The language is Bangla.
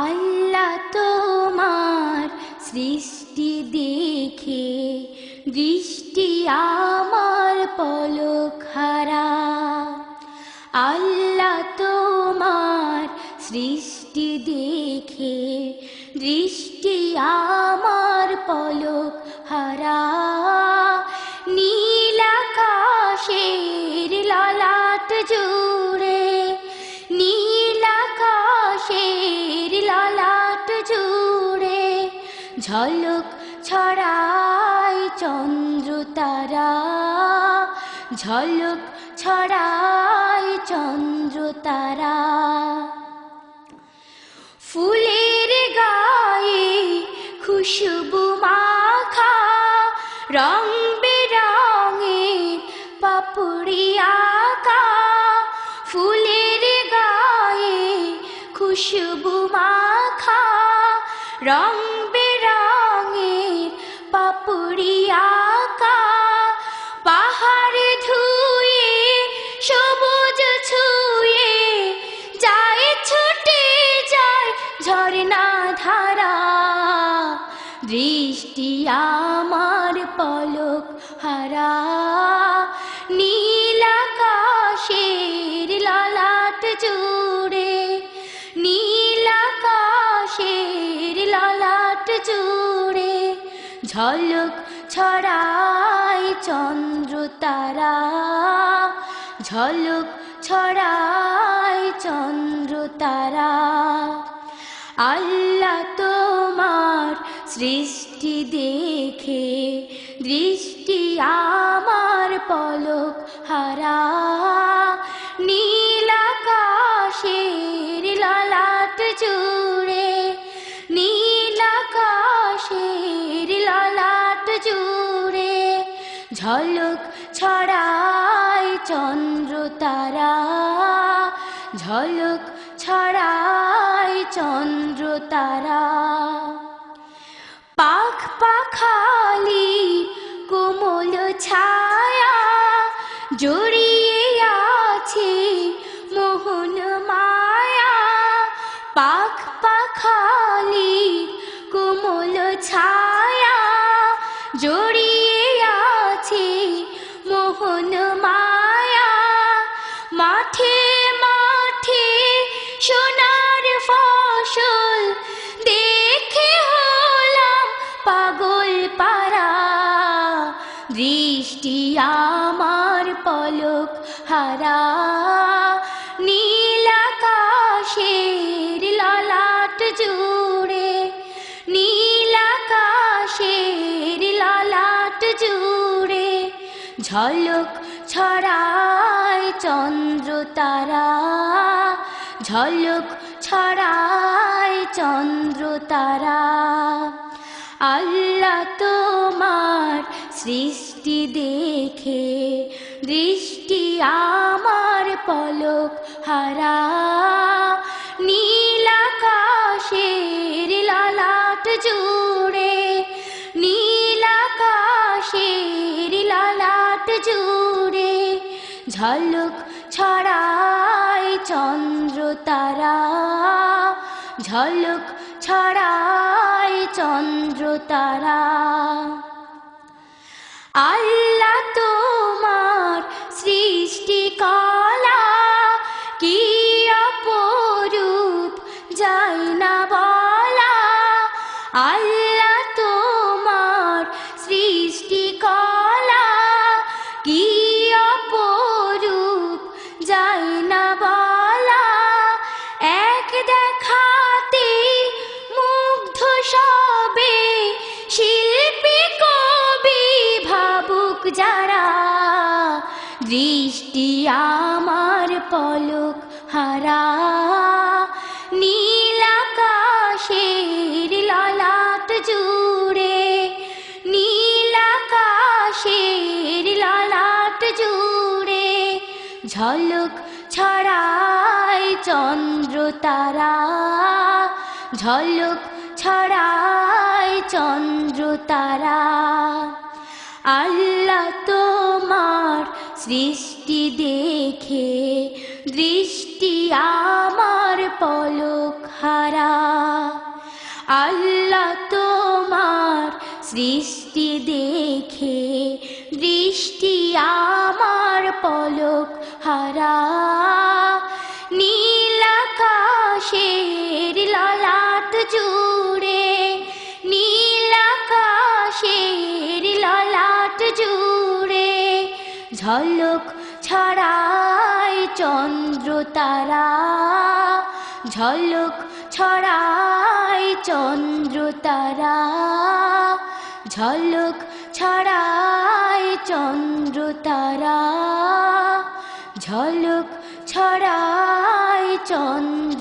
আল্লাহ তোমার সৃষ্টি দেখে দৃষ্টি আমার পলক হারা। আল্লাহ তোমার সৃষ্টি দেখে দৃষ্টি আমার পলক হারা। নীল আকাশের ললাট জুড়ে, নীল আকাশের ললাট জুড়ে ঝলক ছড়ায় চন্দ্র তারা, ঝলক ছড়ায় চন্দ্র তারা। ফুলের গায়ে খুশবু মাখা রং বেরঙের পাপড়ি আঁকা। ফুলের গায়ে খুশবু মাখা রং বেরঙের পাপড়ি আঁকা। পাহাড় ধুয়ে সবুজ ছুঁয়ে যায় ছুটে যায় ঝরনা ধারা। দৃষ্টি আমার পলক হারা। নীল আকাশের ললাট জুড়ে, নীল আকাশের ললাট জুড়ে ঝলক ছড়ায় চন্দ্র তারা, ঝলক ছড়ায় চন্দ্র তারা। আল্লাহ তোমার সৃষ্টি দেখে দৃষ্টি আমার পলক হারা। নীল আকাশের ললাট জুড়ে, নীল আকাশের ললাট জুড়ে ঝলক ছড়ায় চন্দ্র তারা, ঝলক ছড়ায় চন্দ্র তারা। পাখ পাখালি কোমল ছায়া জড়িয়ে আছে মোহন মায়া। পাখ পাখালি কোমল ছায়া জড়িয়ে আছে মোহন মায়া। মাঠে মাঠে সোনার ফসল দেখে হলাম পাগল পারা। দৃষ্টি আমার পলক হারা। নীল আকাশের ললাট জুড়ে, নীল আকাশের ললাট জুড়ে ঝলক ছড়ায় চন্দ্র তারা, ঝলক ছড়ায় চন্দ্র তারা। আল্লাহ তোমার সৃষ্টি দেখে দৃষ্টি আমার পলক হারা। নীল আকাশের ললাট জুড়ে, নীল আকাশের ললাট জুড়ে ঝলক ছড়ায় চন্দ্র তারা, ঝলক ছড়ায় চন্দ্র তারা। আল্লাহ তোমার সৃষ্টি কলা কি অপরূপ যায় না বলা। আল্লাহ তোমার সৃষ্টি কলা কি অপরূপ যায় না বলা। এক দেখাতে মুগ্ধ সবে শিল্পী কবি ভাবুক যারা। দৃষ্টি আমার পলক হারা। নীল আকাশের ললাট জুড়ে, নীল আকাশের ললাট জুড়ে ঝলক ছড়ায় চন্দ্র তারা, ঝলক ছড়ায় চন্দ্র তারা। আল্লাহ তোমার সৃষ্টি দেখে দৃষ্টি আমার পলক হারা। সৃষ্টি দেখে দৃষ্টি আমার পলক হারা নীল আকাশের ললাট জুড়ে নীল আকাশের ললাট জুড়ে ঝলক ছড়ায় চন্দ্র তারা ঝলক ছড়ায় চন্দ্র তারা ঝলক ছড়ায় চন্দ্র তারা ঝলক ছড়ায় চন্দ্র